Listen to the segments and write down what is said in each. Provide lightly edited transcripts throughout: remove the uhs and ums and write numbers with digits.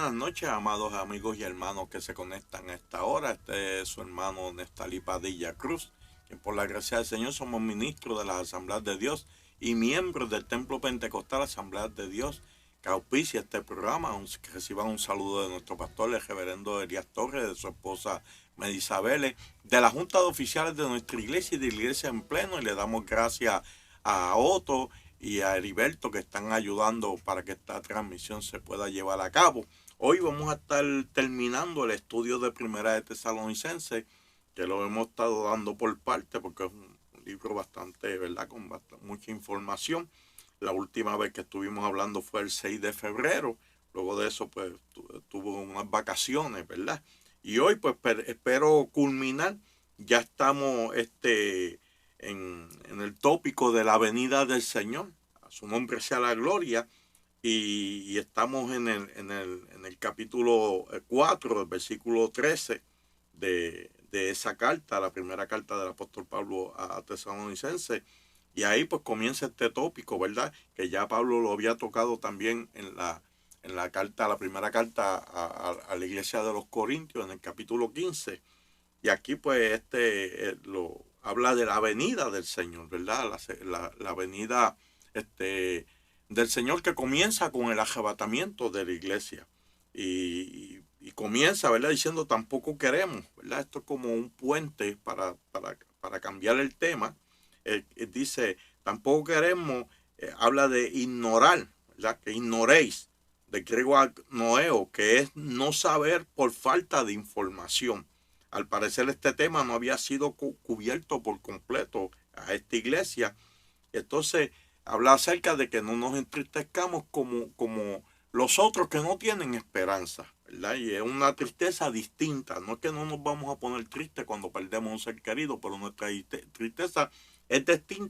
buenas noches, amados amigos y hermanos que se conectan a esta hora. Este es su hermano Nestalí Padilla Cruz, que por la gracia del Señor somos ministros de las Asambleas de Dios y miembros del Templo Pentecostal Asambleas de Dios, que auspicia este programa. Que reciban un saludo de nuestro pastor, el reverendo Elías Torres, de su esposa Medisabel, de la Junta de Oficiales de nuestra iglesia y de la iglesia en pleno, y le damos gracias a Otto y a Heriberto, que están ayudando para que esta transmisión se pueda llevar a cabo. Hoy vamos a estar terminando el estudio de Primera de Tesalonicenses, que lo hemos estado dando por parte porque es un libro bastante, ¿verdad?, con mucha información. La última vez que estuvimos hablando fue el 6 de febrero. Luego de eso, pues, tuvo unas vacaciones, ¿verdad? Y hoy, pues, espero culminar. Ya estamos en el tópico de la venida del Señor. A su nombre sea la gloria. Y estamos en el capítulo 4, el versículo 13 de esa carta, la primera carta del apóstol Pablo a Tesalonicenses. Y ahí pues comienza este tópico, ¿verdad? Que ya Pablo lo había tocado también en la carta, la primera carta a la iglesia de los Corintios, en el capítulo 15. Y aquí pues lo habla de la venida del Señor, ¿verdad? La venida del Señor, que comienza con el arrebatamiento de la iglesia. Y comienza, ¿verdad?, diciendo tampoco queremos, ¿verdad? Esto es como un puente para cambiar el tema. Dice, tampoco queremos, habla de ignorar, ¿verdad? Que ignoréis, del griego agnoeo, que es no saber por falta de información. Al parecer este tema no había sido cubierto por completo a esta iglesia. Entonces habla acerca de que no nos entristezcamos como los otros que no tienen esperanza, ¿verdad? Y es una tristeza distinta. No es que no nos vamos a poner tristes cuando perdemos un ser querido, pero nuestra tristeza es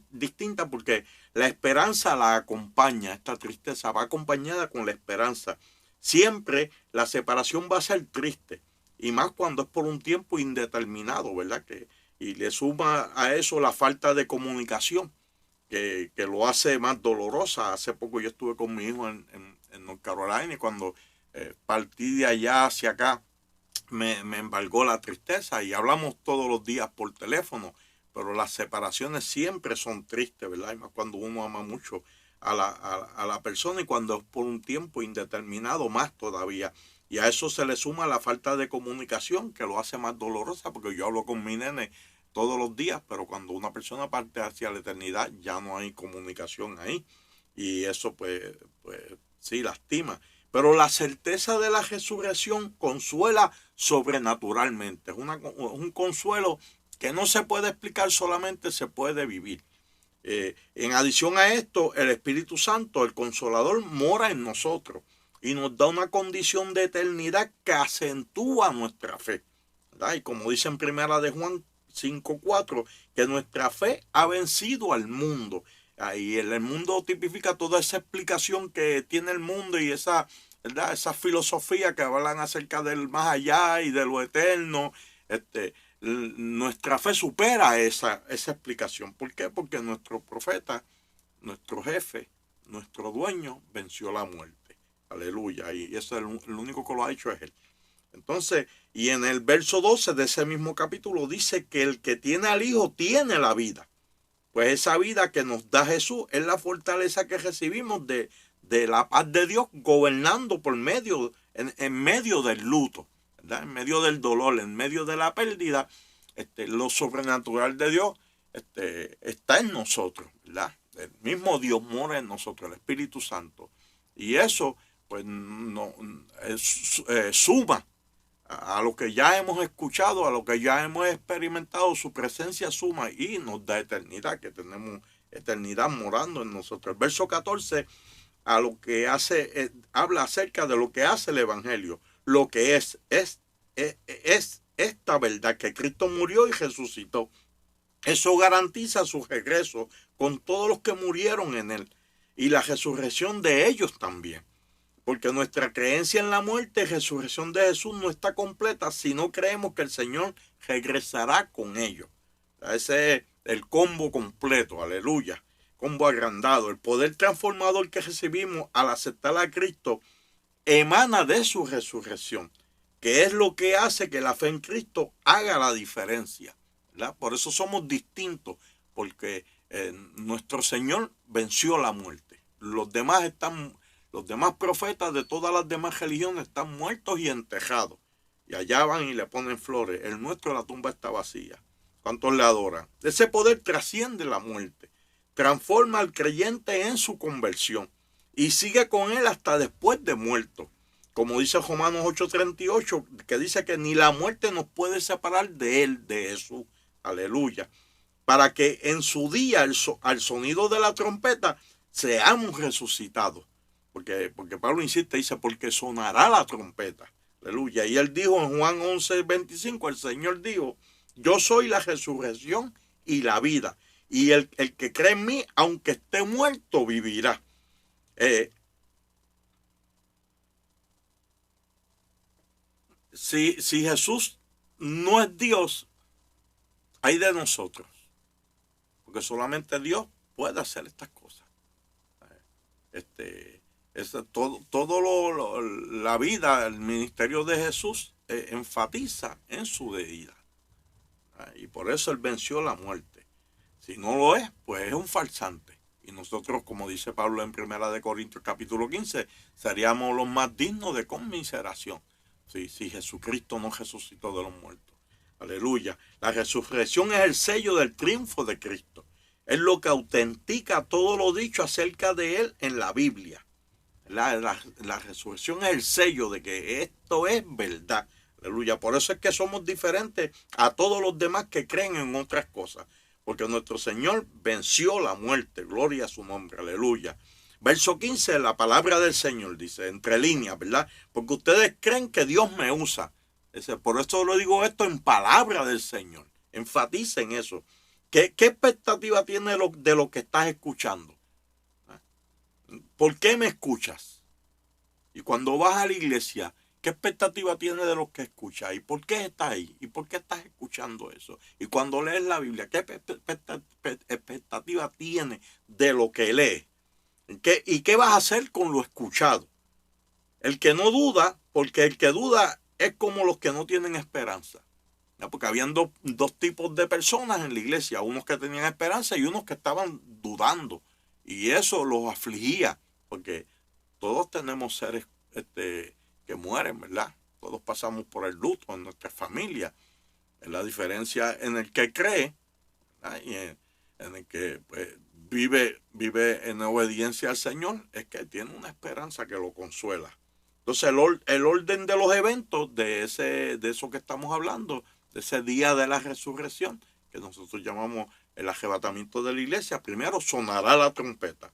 distinta porque la esperanza la acompaña. Esta tristeza va acompañada con la esperanza. Siempre la separación va a ser triste, y más cuando es por un tiempo indeterminado, ¿verdad? Y le suma a eso la falta de comunicación, que lo hace más dolorosa. Hace poco yo estuve con mi hijo en North Carolina, y cuando partí de allá hacia acá me embargó la tristeza, y hablamos todos los días por teléfono, pero las separaciones siempre son tristes, ¿verdad? Y más cuando uno ama mucho a la persona, y cuando es por un tiempo indeterminado, más todavía. Y a eso se le suma la falta de comunicación, que lo hace más dolorosa, porque yo hablo con mi nene todos los días, pero cuando una persona parte hacia la eternidad ya no hay comunicación ahí, y eso pues sí lastima. Pero la certeza de la resurrección consuela sobrenaturalmente. Es un consuelo que no se puede explicar, solamente se puede vivir. En adición a esto, el Espíritu Santo, el Consolador, mora en nosotros y nos da una condición de eternidad que acentúa nuestra fe, ¿verdad? Y como dice en primera de Juan 5:4, que nuestra fe ha vencido al mundo. Ahí el mundo tipifica toda esa explicación que tiene el mundo, y ¿verdad?, esa filosofía que hablan acerca del más allá y de lo eterno. Nuestra fe supera esa explicación. ¿Por qué? Porque nuestro profeta, nuestro jefe, nuestro dueño venció la muerte. Aleluya. Y eso es el único que lo ha hecho es él. Entonces, y en el verso 12 de ese mismo capítulo dice que el que tiene al Hijo tiene la vida. Pues esa vida que nos da Jesús es la fortaleza que recibimos de la paz de Dios, gobernando en medio del luto, ¿verdad? En medio del dolor, en medio de la pérdida. Lo sobrenatural de Dios está en nosotros, ¿verdad? El mismo Dios mora en nosotros, el Espíritu Santo. Y eso pues no suma a lo que ya hemos escuchado, a lo que ya hemos experimentado. Su presencia suma y nos da eternidad, que tenemos eternidad morando en nosotros. El verso 14 a lo que habla acerca de lo que hace el Evangelio. Lo que es esta verdad, que Cristo murió y resucitó. Eso garantiza su regreso con todos los que murieron en él, y la resurrección de ellos también. Porque nuestra creencia en la muerte y resurrección de Jesús no está completa si no creemos que el Señor regresará con ellos. Ese es el combo completo, aleluya, combo agrandado. El poder transformador que recibimos al aceptar a Cristo emana de su resurrección, que es lo que hace que la fe en Cristo haga la diferencia, ¿verdad? Por eso somos distintos, porque nuestro Señor venció la muerte. Los demás profetas de todas las demás religiones están muertos y enterrados. Y allá van y le ponen flores. El nuestro, la tumba está vacía. ¿Cuántos le adoran? Ese poder trasciende la muerte, transforma al creyente en su conversión y sigue con él hasta después de muerto. Como dice Romanos 8:38, que dice que ni la muerte nos puede separar de él, de Jesús. Aleluya. Para que en su día, al sonido de la trompeta, seamos resucitados. Porque Pablo insiste, dice, porque sonará la trompeta. Aleluya. Y él dijo en Juan 11:25, el Señor dijo, yo soy la resurrección y la vida. Y el que cree en mí, aunque esté muerto, vivirá. Si Jesús no es Dios, hay de nosotros. Porque solamente Dios puede hacer estas cosas. La vida, el ministerio de Jesús enfatiza en su deidad. Y por eso él venció la muerte. Si no lo es, pues es un farsante. Y nosotros, como dice Pablo en 1 Corintios capítulo 15, seríamos los más dignos de conmiseración. Si Jesucristo no resucitó de los muertos. Aleluya. La resurrección es el sello del triunfo de Cristo. Es lo que autentica todo lo dicho acerca de él en la Biblia. La resurrección es el sello de que esto es verdad. Aleluya. Por eso es que somos diferentes a todos los demás que creen en otras cosas. Porque nuestro Señor venció la muerte. Gloria a su nombre. Aleluya. Verso 15, la palabra del Señor dice, entre líneas, ¿verdad? Porque ustedes creen que Dios me usa. Por eso lo digo esto en palabra del Señor. Enfaticen eso. ¿Qué expectativa tiene de lo que estás escuchando? ¿Por qué me escuchas? Y cuando vas a la iglesia, ¿qué expectativa tiene de lo que escuchas? ¿Y por qué estás ahí? ¿Y por qué estás escuchando eso? Y cuando lees la Biblia, ¿qué expectativa tiene de lo que lees? ¿Y qué vas a hacer con lo escuchado? El que no duda, porque el que duda es como los que no tienen esperanza. Porque habían dos tipos de personas en la iglesia, unos que tenían esperanza y unos que estaban dudando. Y eso los afligía, porque todos tenemos seres que mueren, ¿verdad? Todos pasamos por el luto en nuestra familia. La diferencia en el que cree, ¿verdad? Y en el que pues, vive en obediencia al Señor, es que tiene una esperanza que lo consuela. Entonces el orden de los eventos de eso que estamos hablando, de ese día de la resurrección, que nosotros llamamos el arrebatamiento de la iglesia, primero sonará la trompeta.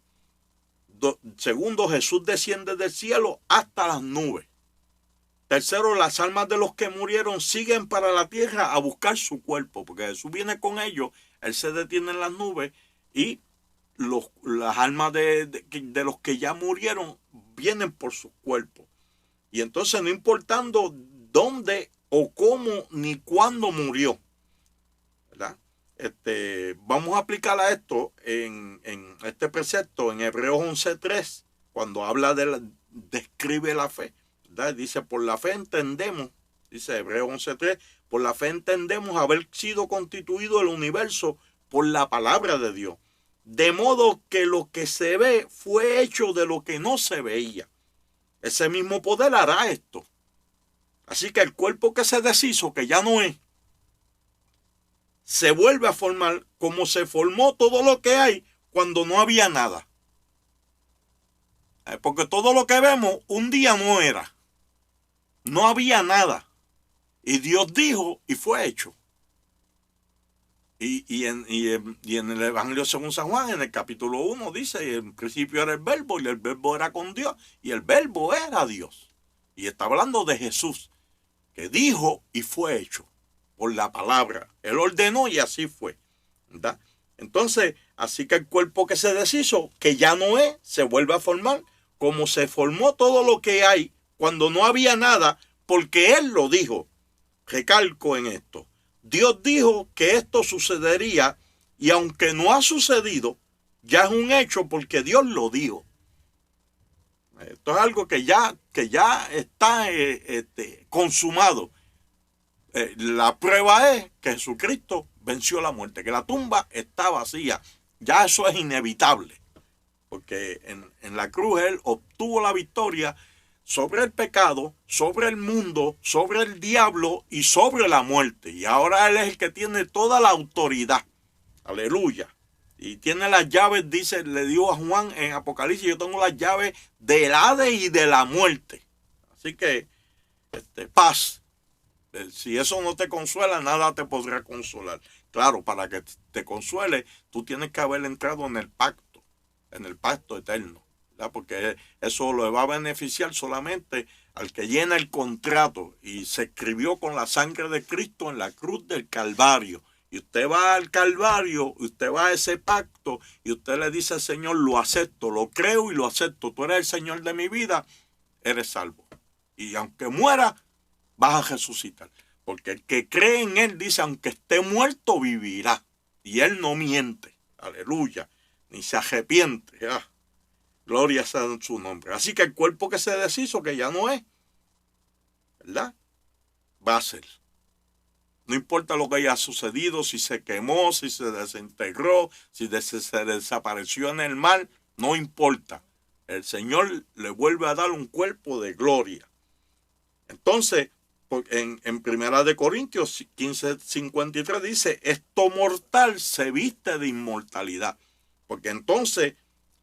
Segundo, Jesús desciende del cielo hasta las nubes. Tercero, las almas de los que murieron siguen para la tierra a buscar su cuerpo, porque Jesús viene con ellos, él se detiene en las nubes y las almas de los que ya murieron vienen por sus cuerpos. Y entonces no importando dónde o cómo ni cuándo murió, ¿verdad? Vamos a aplicar a esto en este precepto en Hebreos 11:3, cuando habla describe la fe, ¿verdad? Dice, por la fe entendemos, dice Hebreos 11:3, por la fe entendemos haber sido constituido el universo por la palabra de Dios. De modo que lo que se ve fue hecho de lo que no se veía. Ese mismo poder hará esto. Así que el cuerpo que se deshizo, que ya no es, se vuelve a formar como se formó todo lo que hay cuando no había nada. Porque todo lo que vemos un día no era. No había nada. Y Dios dijo y fue hecho. Y en el Evangelio según San Juan, en el capítulo 1, dice, en principio era el verbo y el verbo era con Dios y el verbo era Dios. Y está hablando de Jesús, que dijo y fue hecho por la palabra. Él ordenó y así fue, ¿verdad? Entonces, así que el cuerpo que se deshizo, que ya no es, se vuelve a formar como se formó todo lo que hay cuando no había nada, porque Él lo dijo. Recalco en esto. Dios dijo que esto sucedería y aunque no ha sucedido, ya es un hecho porque Dios lo dijo. Esto es algo que ya está consumado. La prueba es que Jesucristo venció la muerte, que la tumba está vacía. Ya eso es inevitable, porque en la cruz Él obtuvo la victoria sobre el pecado, sobre el mundo, sobre el diablo y sobre la muerte. Y ahora Él es el que tiene toda la autoridad. Aleluya. Y tiene las llaves, dice, le dio a Juan en Apocalipsis, yo tengo las llaves del Hades y de la muerte. Así que, paz. Si eso no te consuela, nada te podrá consolar. Claro, para que te consuele, tú tienes que haber entrado en el pacto eterno, ¿verdad? Porque eso lo va a beneficiar solamente al que llena el contrato y se escribió con la sangre de Cristo en la cruz del Calvario. Y usted va al Calvario, usted va a ese pacto y usted le dice al Señor, lo acepto, lo creo y lo acepto. Tú eres el Señor de mi vida, eres salvo. Y aunque muera, vas a resucitar. Porque el que cree en Él dice, aunque esté muerto, vivirá. Y Él no miente. Aleluya. Ni se arrepiente. Gloria sea en su nombre. Así que el cuerpo que se deshizo, que ya no es, ¿verdad? Va a ser. No importa lo que haya sucedido, si se quemó, si se desintegró, si se desapareció en el mar, no importa. El Señor le vuelve a dar un cuerpo de gloria. Entonces, en Primera de Corintios 15:53 dice, esto mortal se viste de inmortalidad. Porque entonces,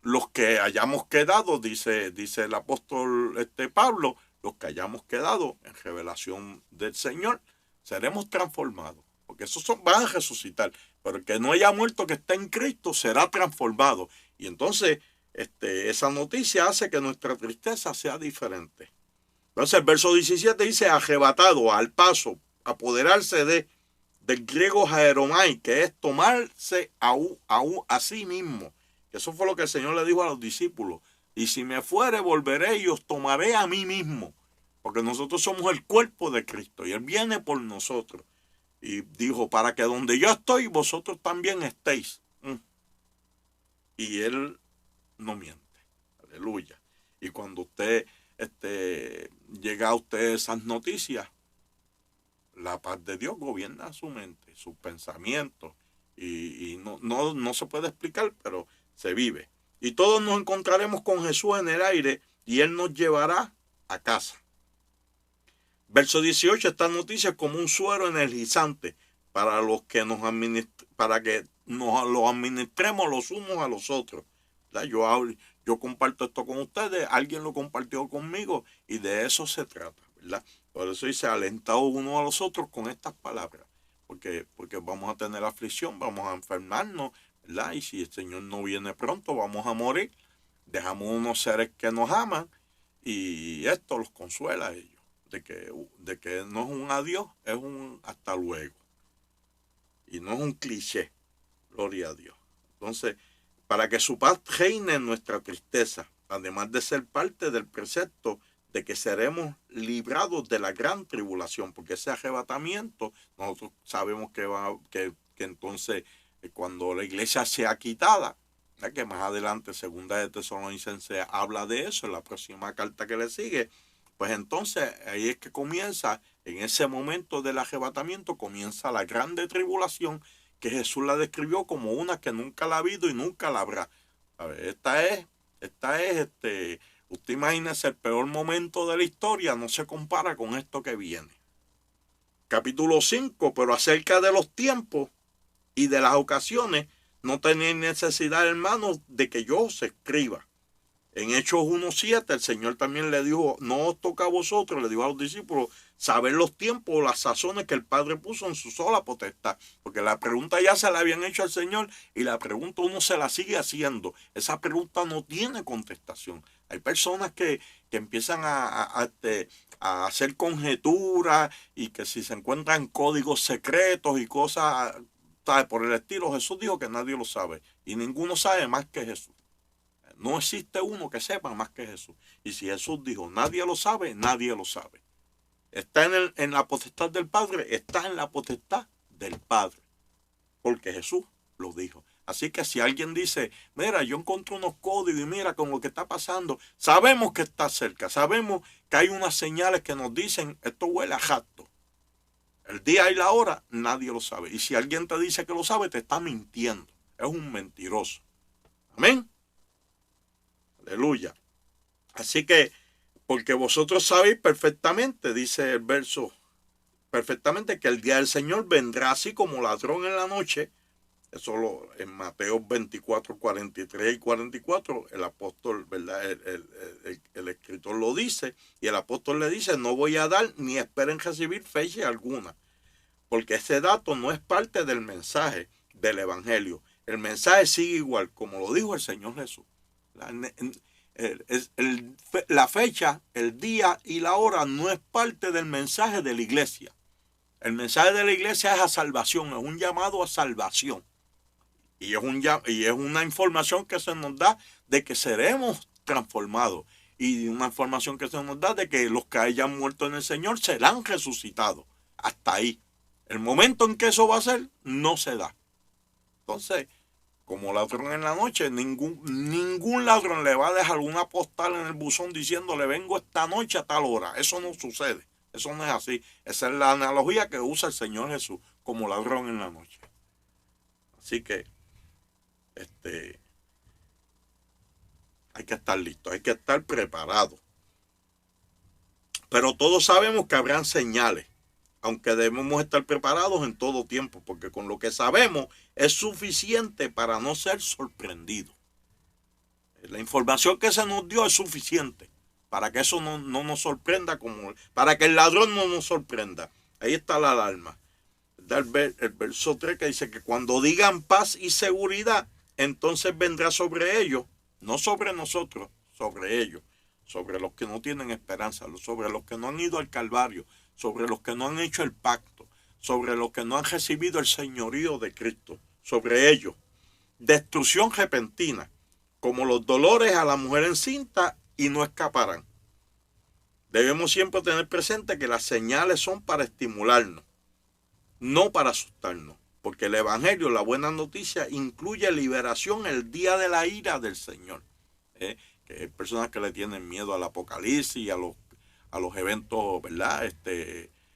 los que hayamos quedado, dice el apóstol Pablo, los que hayamos quedado en revelación del Señor, seremos transformados, porque esos van a resucitar, pero el que no haya muerto que esté en Cristo será transformado. Y entonces esa noticia hace que nuestra tristeza sea diferente. Entonces el verso 17 dice, arrebatado, al paso, apoderarse del griego jaeromai, que es tomarse a sí mismo. Eso fue lo que el Señor le dijo a los discípulos. Y si me fuere, volveré y os tomaré a mí mismo. Porque nosotros somos el cuerpo de Cristo y Él viene por nosotros. Y dijo, para que donde yo estoy, vosotros también estéis. Y Él no miente. Aleluya. Y cuando usted llega a usted esas noticias, la paz de Dios gobierna su mente, sus pensamientos. Y no se puede explicar, pero se vive. Y todos nos encontraremos con Jesús en el aire y Él nos llevará a casa. Verso 18, esta noticia es como un suero energizante para los que para que nos lo administremos los unos a los otros. Yo comparto esto con ustedes, alguien lo compartió conmigo y de eso se trata, ¿verdad? Por eso dice, alentados unos a los otros con estas palabras, porque vamos a tener aflicción, vamos a enfermarnos, ¿verdad? Y si el Señor no viene pronto, vamos a morir. Dejamos unos seres que nos aman y esto los consuela a ellos. De que no es un adiós, es un hasta luego. Y no es un cliché. Gloria a Dios. Entonces, para que su paz reine en nuestra tristeza, además de ser parte del precepto de que seremos librados de la gran tribulación, porque ese arrebatamiento, nosotros sabemos que entonces cuando la iglesia sea quitada, que más adelante, segunda de Tesalonicenses habla de eso, en la próxima carta que le sigue, pues entonces ahí es que comienza, en ese momento del arrebatamiento, comienza la grande tribulación que Jesús la describió como una que nunca la ha habido y nunca la habrá. A ver, usted imagínese el peor momento de la historia, no se compara con esto que viene. Capítulo 5, pero acerca de los tiempos y de las ocasiones, no tenéis necesidad, hermanos, de que yo os escriba. En Hechos 1:7 el Señor también le dijo, no os toca a vosotros, le dijo a los discípulos, saber los tiempos o las sazones que el Padre puso en su sola potestad. Porque la pregunta ya se la habían hecho al Señor y la pregunta uno se la sigue haciendo. Esa pregunta no tiene contestación. Hay personas que empiezan a hacer conjeturas y que si se encuentran códigos secretos y cosas por el estilo, Jesús dijo que nadie lo sabe y ninguno sabe más que Jesús. No existe uno que sepa más que Jesús. Y si Jesús dijo, nadie lo sabe, nadie lo sabe. Está en la potestad del Padre, está en la potestad del Padre. Porque Jesús lo dijo. Así que si alguien dice, mira, yo encontré unos códigos y mira con lo que está pasando, sabemos que está cerca, sabemos que hay unas señales que nos dicen, esto huele a jacto. El día y la hora nadie lo sabe. Y si alguien te dice que lo sabe, te está mintiendo. Es un mentiroso. Amén. Aleluya. Así que, porque vosotros sabéis perfectamente, dice el verso, perfectamente que el día del Señor vendrá así como ladrón en la noche. Eso en Mateo 24, 43 y 44, el apóstol, ¿verdad? El escritor lo dice, y el apóstol le dice, no voy a dar ni esperen recibir fecha alguna, porque ese dato no es parte del mensaje del evangelio. El mensaje sigue igual, como lo dijo el Señor Jesús. La fecha, el día y la hora no es parte del mensaje de la iglesia. El mensaje de la iglesia es a salvación, es un llamado a salvación. Y es una información que se nos da de que seremos transformados. Y una información que se nos da de que los que hayan muerto en el Señor serán resucitados. Hasta ahí. El momento en que eso va a ser, no se da. Entonces, como ladrón en la noche, ningún ladrón le va a dejar una postal en el buzón diciéndole vengo esta noche a tal hora. Eso no sucede. Eso no es así. Esa es la analogía que usa el Señor Jesús como ladrón en la noche. Así que hay que estar listo, hay que estar preparado. Pero todos sabemos que habrán señales, aunque debemos estar preparados en todo tiempo, porque con lo que sabemos es suficiente para no ser sorprendidos. La información que se nos dio es suficiente para que eso no nos sorprenda, para que el ladrón no nos sorprenda. Ahí está la alarma. El verso 3 que dice que cuando digan paz y seguridad, entonces vendrá sobre ellos, no sobre nosotros, sobre ellos, sobre los que no tienen esperanza, sobre los que no han ido al Calvario, sobre los que no han hecho el pacto, sobre los que no han recibido el señorío de Cristo, sobre ellos. Destrucción repentina, como los dolores a la mujer encinta, y no escaparán. Debemos siempre tener presente que las señales son para estimularnos, no para asustarnos. Porque el evangelio, la buena noticia, incluye liberación el día de la ira del Señor. Que hay personas que le tienen miedo al apocalipsis y a los eventos, ¿verdad?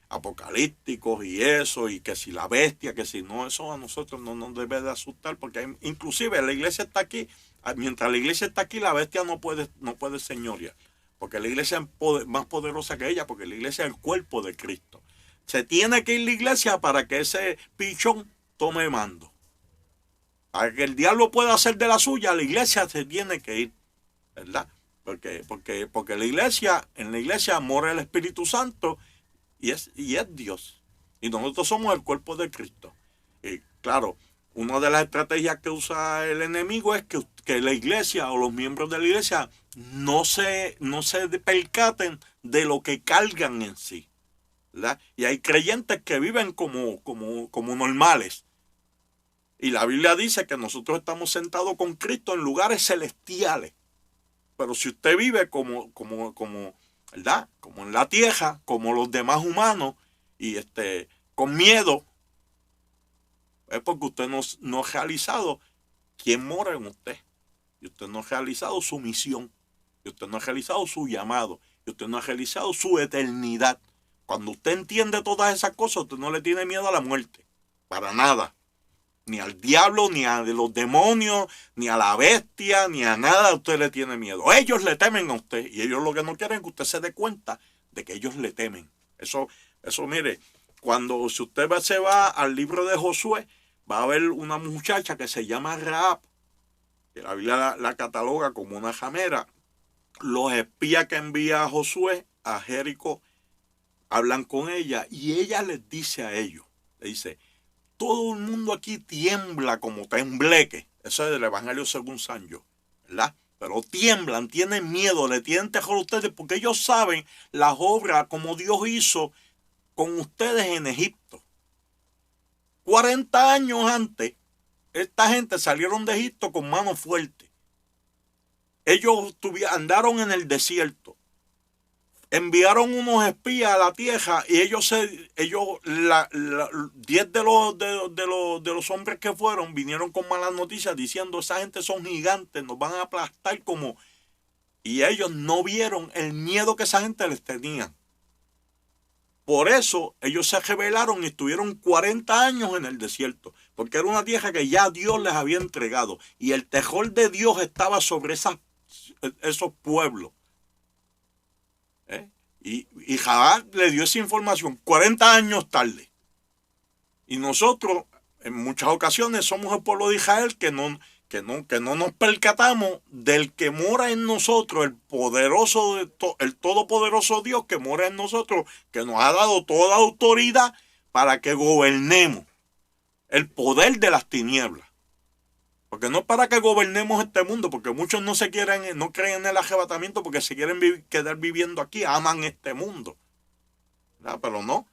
Apocalípticos y eso, y que si la bestia, que si no, eso a nosotros no nos debe de asustar, porque inclusive la iglesia está aquí, mientras la iglesia está aquí, la bestia no puede señorear, porque la iglesia es más poderosa que ella, porque la iglesia es el cuerpo de Cristo. Se tiene que ir la iglesia para que ese pichón tome mando. Para que el diablo pueda hacer de la suya, la iglesia se tiene que ir, ¿verdad? Porque en la iglesia mora el Espíritu Santo y es Dios. Y nosotros somos el cuerpo de Cristo. Y claro, una de las estrategias que usa el enemigo es que la iglesia o los miembros de la iglesia no se percaten de lo que cargan en sí, ¿verdad? Y hay creyentes que viven como normales. Y la Biblia dice que nosotros estamos sentados con Cristo en lugares celestiales. Pero si usted vive como ¿verdad? Como en la tierra, como los demás humanos, y con miedo, es porque usted no ha realizado quién mora en usted. Y usted no ha realizado su misión. Y usted no ha realizado su llamado. Y usted no ha realizado su eternidad. Cuando usted entiende todas esas cosas, usted no le tiene miedo a la muerte. Para nada. Ni al diablo, ni a los demonios, ni a la bestia, ni a nada usted le tiene miedo. Ellos le temen a usted. Y ellos lo que no quieren es que usted se dé cuenta de que ellos le temen. Eso mire, si usted se va al libro de Josué, va a ver una muchacha que se llama Rahab, que la Biblia la cataloga como una ramera. Los espías que envía a Josué a Jericó hablan con ella y ella les dice a ellos, le dice, todo el mundo aquí tiembla como tembleque. Eso es del Evangelio según San John, ¿verdad? Pero tiemblan, tienen miedo, le tienen terror a ustedes porque ellos saben las obras como Dios hizo con ustedes en Egipto. 40 años antes, esta gente salieron de Egipto con mano fuerte. Ellos andaron en el desierto. enviaron unos espías a la tierra y 10 de los hombres que fueron vinieron con malas noticias diciendo: esa gente son gigantes, nos van a aplastar como... Y ellos no vieron el miedo que esa gente les tenía. Por eso ellos se rebelaron y estuvieron 40 años en el desierto, porque era una tierra que ya Dios les había entregado y el terror de Dios estaba sobre esos pueblos. Y Jabal le dio esa información 40 años tarde. Y nosotros en muchas ocasiones somos el pueblo de Israel que no nos percatamos del que mora en nosotros, el todopoderoso Dios que mora en nosotros, que nos ha dado toda autoridad para que gobernemos el poder de las tinieblas. Porque no es para que gobernemos este mundo, porque muchos no creen en el arrebatamiento porque se quieren quedar viviendo aquí, aman este mundo. ¿Verdad? Pero no.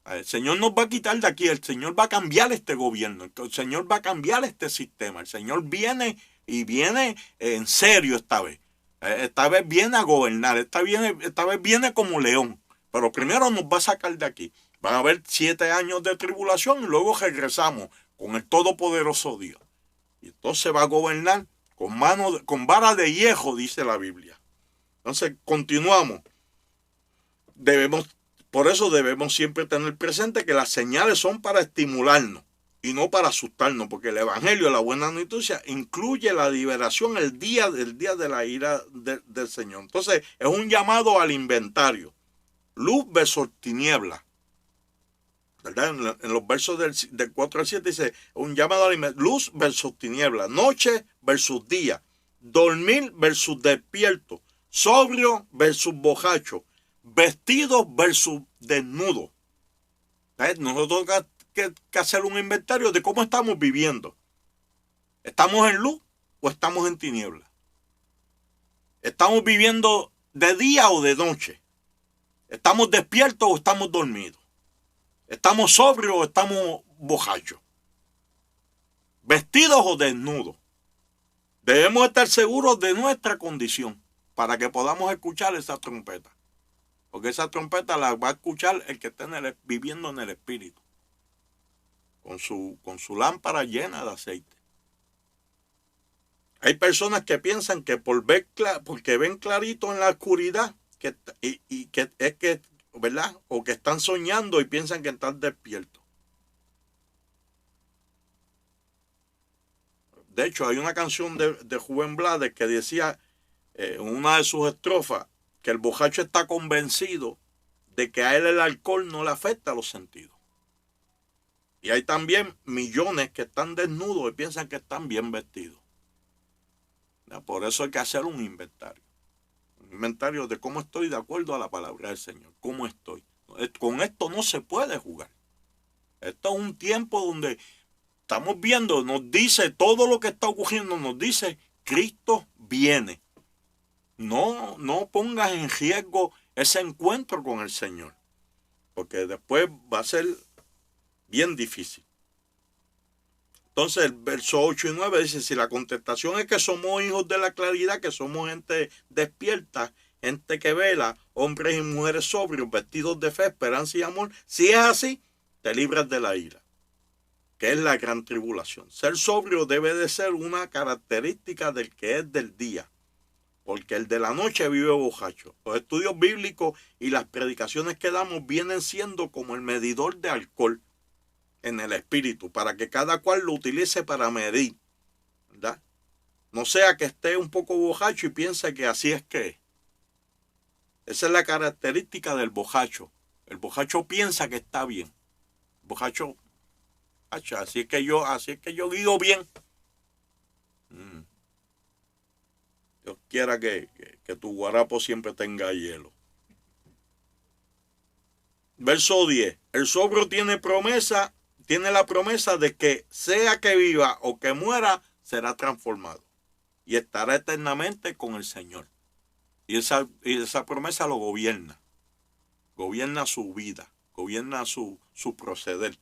El Señor nos va a quitar de aquí, el Señor va a cambiar este gobierno, el Señor va a cambiar este sistema, el Señor viene y viene en serio esta vez. Esta vez viene a gobernar, esta vez viene como león, pero primero nos va a sacar de aquí. Van a haber 7 años de tribulación y luego regresamos con el todopoderoso Dios. Y entonces va a gobernar con vara de hierro, dice la Biblia. Entonces continuamos. Por eso debemos siempre tener presente que las señales son para estimularnos y no para asustarnos, porque el Evangelio, la buena noticia, incluye la liberación el día de la ira del Señor. Entonces es un llamado al inventario. Luz versus tiniebla. ¿Verdad? En los versos del 4 al 7 dice un llamado a luz versus tiniebla, noche versus día, dormir versus despierto, sobrio versus borracho, vestido versus desnudo. Nosotros tenemos que hacer un inventario de cómo estamos viviendo. ¿Estamos en luz o estamos en tiniebla? ¿Estamos viviendo de día o de noche? ¿Estamos despiertos o estamos dormidos? ¿Estamos sobrios o estamos borrachos? ¿Vestidos o desnudos? Debemos estar seguros de nuestra condición para que podamos escuchar esa trompeta. Porque esa trompeta la va a escuchar el que está viviendo en el Espíritu. Con su lámpara llena de aceite. Hay personas que piensan que porque ven clarito en la oscuridad, ¿verdad? O que están soñando y piensan que están despiertos. De hecho, hay una canción de Rubén Blades que decía en una de sus estrofas que el borracho está convencido de que a él el alcohol no le afecta a los sentidos. Y hay también millones que están desnudos y piensan que están bien vestidos. Por eso hay que hacer un inventario. Un inventario de cómo estoy de acuerdo a la palabra del Señor. ¿Cómo estoy? Con esto no se puede jugar. Esto es un tiempo donde estamos viendo, nos dice todo lo que está ocurriendo, nos dice Cristo viene. No pongas en riesgo ese encuentro con el Señor, porque después va a ser bien difícil. Entonces el verso 8 y 9 dice: si la contestación es que somos hijos de la claridad, que somos gente despierta, gente que vela, hombres y mujeres sobrios, vestidos de fe, esperanza y amor, si es así, te libras de la ira, que es la gran tribulación. Ser sobrio debe de ser una característica del que es del día, porque el de la noche vive borracho. Los estudios bíblicos y las predicaciones que damos vienen siendo como el medidor de alcohol en el espíritu, para que cada cual lo utilice para medir, ¿verdad? No sea que esté un poco borracho y piense que así es que es. Esa es la característica del borracho. El borracho piensa que está bien. El borracho, así es que yo guío bien. Dios quiera que tu guarapo siempre tenga hielo. Verso 10. El sobrio tiene la promesa de que sea que viva o que muera, será transformado y estará eternamente con el Señor. Y esa promesa lo gobierna su vida, gobierna su proceder.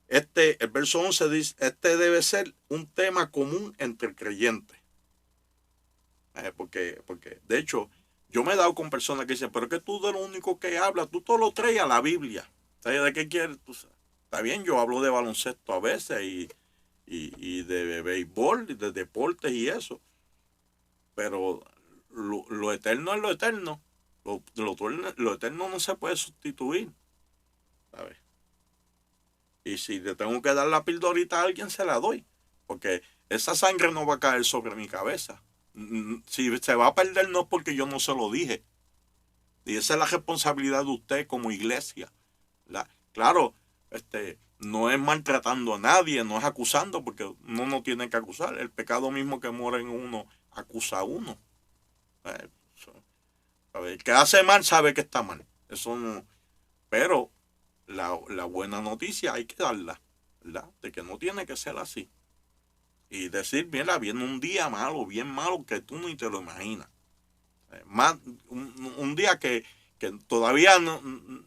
El verso 11 dice: este debe ser un tema común entre creyentes. Porque de hecho Yo me he dado con personas que dicen, pero es que tú de lo único que hablas, tú todo lo traes a la Biblia. ¿Sabes de qué quieres? Está bien, yo hablo de baloncesto a veces y de béisbol, y de deportes y eso. Pero lo eterno es lo eterno. Lo eterno no se puede sustituir. ¿Sabes? Y si le tengo que dar la pildorita a alguien, se la doy. Porque esa sangre no va a caer sobre mi cabeza. Si se va a perder no es porque yo no se lo dije. Y esa es la responsabilidad de usted como iglesia. Claro, no es maltratando a nadie, no es acusando, porque uno no tiene que acusar. El pecado mismo que mora en uno acusa a uno. Eh, El que hace mal sabe que está mal. Eso no. Pero la buena noticia hay que darla, ¿verdad? De que no tiene que ser así. Y decir, mira, viene un día malo, bien malo, que tú ni te lo imaginas. Más, un día que todavía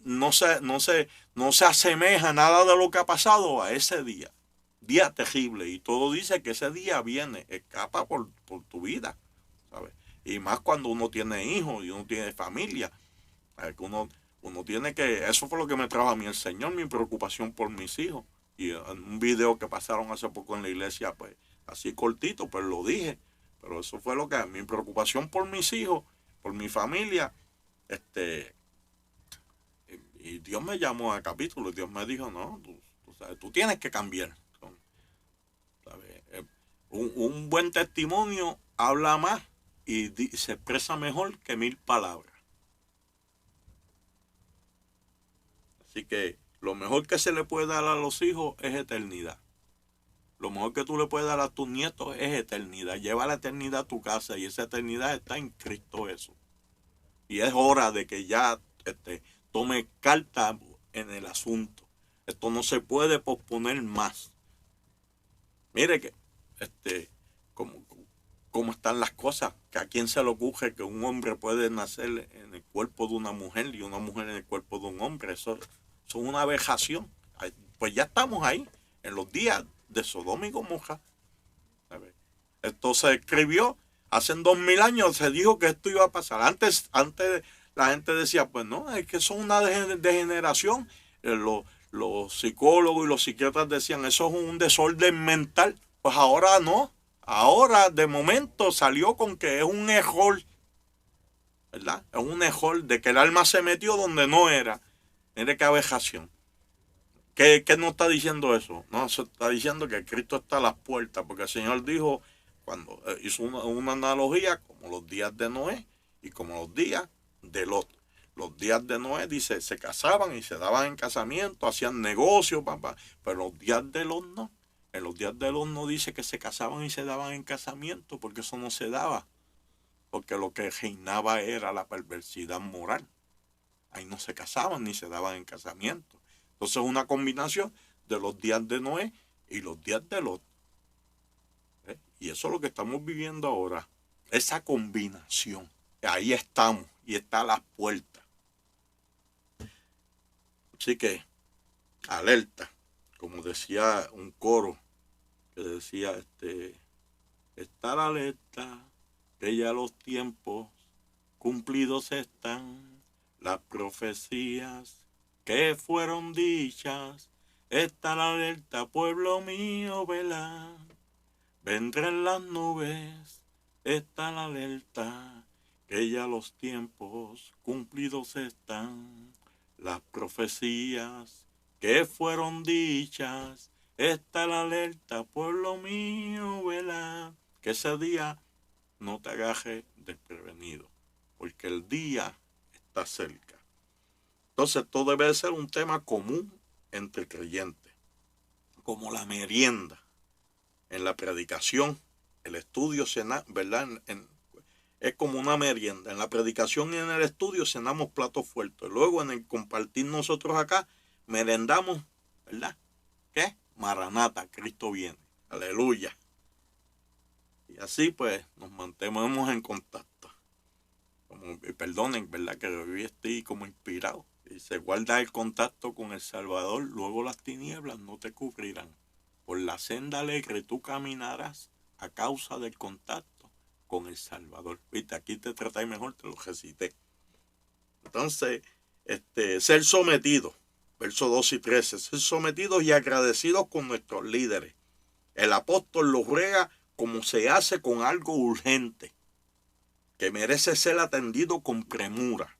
no se asemeja nada de lo que ha pasado a ese día. Día terrible. Y todo dice que ese día viene, escapa por tu vida, ¿sabes? Y más cuando uno tiene hijos y uno tiene familia. ¿Sabes? Que uno tiene que, eso fue lo que me trajo a mí el Señor, mi preocupación por mis hijos. Y en un video que pasaron hace poco en la iglesia, pues así cortito, pues lo dije. Pero eso fue lo que, mi preocupación por mis hijos, por mi familia, y Dios me llamó a capítulo, Dios me dijo, no, tú tienes que cambiar. ¿Sabes? Un buen testimonio habla más y se expresa mejor que 1000 palabras. Así que lo mejor que se le puede dar a los hijos es eternidad. Lo mejor que tú le puedes dar a tus nietos es eternidad. Lleva la eternidad a tu casa y esa eternidad está en Cristo Jesús. Y es hora de que ya tome carta en el asunto. Esto no se puede posponer más. Mire que como, como están las cosas, que a quién se le ocurre que un hombre puede nacer en el cuerpo de una mujer y una mujer en el cuerpo de un hombre. Eso es una vejación. Pues ya estamos ahí, en los días de Sodoma y Gomorra. Esto se escribió hace 2000 años, se dijo que esto iba a pasar. Antes la gente decía, pues no, es que son una degeneración. Los psicólogos y los psiquiatras decían, eso es un desorden mental. Pues ahora no. Ahora, de momento, salió con que es un error, ¿verdad? Es un error de que el alma se metió donde no era. Mire qué abejación. ¿Qué nos está diciendo eso? No, se está diciendo que Cristo está a las puertas, porque el Señor dijo, cuando hizo una analogía, como los días de Noé y como los días de Lot. Los días de Noé, dice, se casaban y se daban en casamiento, hacían negocios, papá, pero los días de Lot no. En los días de Lot no dice que se casaban y se daban en casamiento, porque eso no se daba. Porque lo que reinaba era la perversidad moral. Ahí no se casaban ni se daban en casamiento. Entonces es una combinación de los días de Noé y los días de Lot. Y eso es lo que estamos viviendo ahora. Esa combinación. Ahí estamos y está a las puertas. Así que, alerta. Como decía un coro que decía, estar alerta, que ya los tiempos cumplidos están, las profecías que fueron dichas, estar alerta, pueblo mío, velad, vendré en las nubes, estar alerta, que ya los tiempos cumplidos están, las profecías que fueron dichas, estar alerta, pueblo mío, velad, que ese día no te agarre desprevenido, porque el día está cerca. Entonces, esto debe ser un tema común entre creyentes, como la merienda en la predicación, el estudio, ¿verdad? Es como una merienda. En la predicación y en el estudio cenamos platos fuertes. Luego, en el compartir nosotros acá, merendamos, ¿verdad? ¿Qué? Maranata, Cristo viene. Aleluya. Y así pues nos mantenemos en contacto. Perdonen, ¿verdad? Que hoy estoy como inspirado. Y se guarda el contacto con el Salvador, luego las tinieblas no te cubrirán. Por la senda alegre tú caminarás a causa del contacto con el Salvador. Viste, aquí te tratáis mejor, te lo recité. Entonces, ser sometido, versos 2 y 13, ser sometidos y agradecidos con nuestros líderes. El apóstol lo ruega como se hace con algo urgente, que merece ser atendido con premura.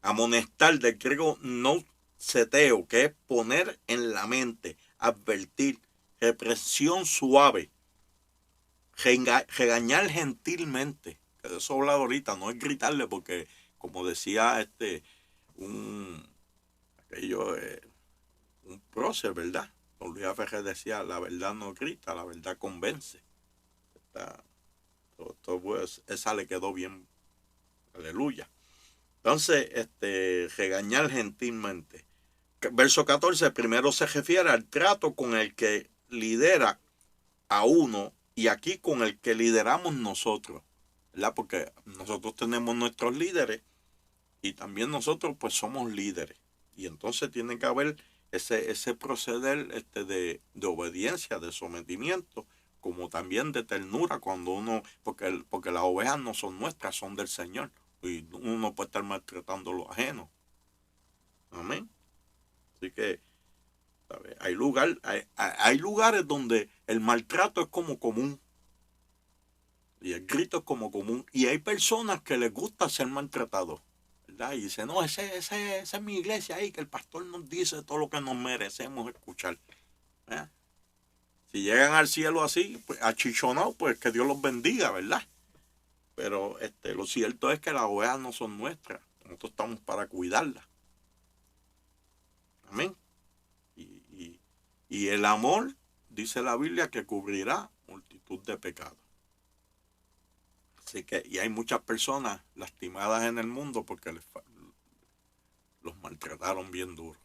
Amonestar, del griego nouseteo, que es poner en la mente, advertir, represión suave, regañar gentilmente. Que de eso he hablado ahorita, no es gritarle, porque como decía un, aquello, un prócer, ¿verdad? Don Luis Ferrer decía, la verdad no grita, la verdad convence. Pues, esa le quedó bien, aleluya. Entonces, regañar gentilmente. Verso 14, primero se refiere al trato con el que lidera a uno y aquí con el que lideramos nosotros, ¿verdad? Porque nosotros tenemos nuestros líderes y también nosotros pues somos líderes. Y entonces tiene que haber ese proceder de obediencia, de sometimiento, como también de ternura cuando uno, porque las ovejas no son nuestras, son del Señor. Y uno no puede estar maltratando lo ajeno. Amén. Así que hay lugares donde el maltrato es como común. Y el grito es como común. Y hay personas que les gusta ser maltratados, ¿verdad? Y dicen, no, esa es mi iglesia ahí, que el pastor nos dice todo lo que nos merecemos escuchar. ¿Eh? Si llegan al cielo así, pues, achichonados, pues que Dios los bendiga, ¿verdad? Pero lo cierto es que las ovejas no son nuestras. Nosotros estamos para cuidarlas. Amén. Y el amor, dice la Biblia, que cubrirá multitud de pecados. Así que, y hay muchas personas lastimadas en el mundo porque los maltrataron bien duro.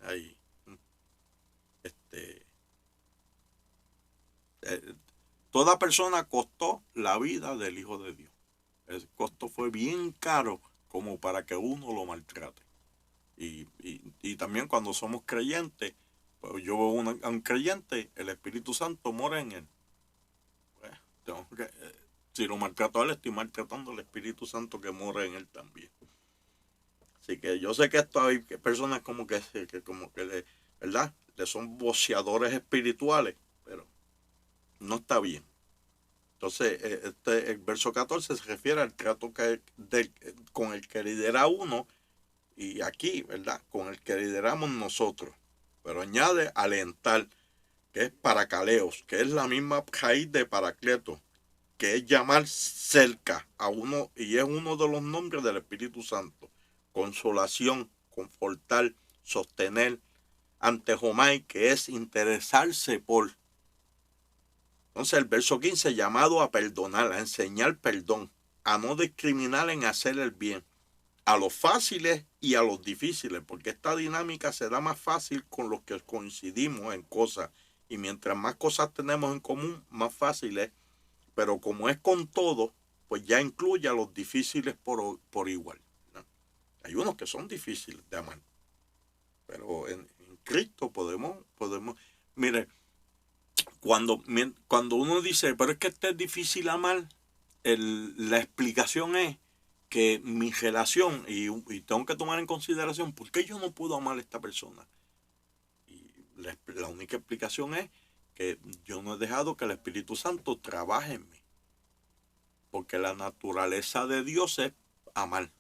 Ahí, toda persona costó la vida del Hijo de Dios. El costo fue bien caro como para que uno lo maltrate. Y también cuando somos creyentes, pues yo veo a un creyente, el Espíritu Santo mora en él. Pues, si lo maltrato a él, estoy maltratando al Espíritu Santo que mora en él también. Así que yo sé que esto hay personas como que ¿verdad? Le son boceadores espirituales, pero no está bien. Entonces, el verso 14 se refiere al trato con el que lidera uno y aquí, ¿verdad? Con el que lideramos nosotros. Pero añade alentar, que es paracaleos, que es la misma raíz de paracleto, que es llamar cerca a uno y es uno de los nombres del Espíritu Santo. Consolación, confortar, sostener, antejomai, que es interesarse por. Entonces el verso 15, llamado a perdonar, a enseñar perdón, a no discriminar en hacer el bien, a los fáciles y a los difíciles, porque esta dinámica se da más fácil con los que coincidimos en cosas, y mientras más cosas tenemos en común, más fácil es, pero como es con todo, pues ya incluye a los difíciles por igual, ¿no? Hay unos que son difíciles de amar, pero en Cristo podemos, mire, cuando uno dice, pero es que este es difícil amar, la explicación es que mi relación, y tengo que tomar en consideración, ¿por qué yo no puedo amar a esta persona? Y la única explicación es que yo no he dejado que el Espíritu Santo trabaje en mí. Porque la naturaleza de Dios es amar,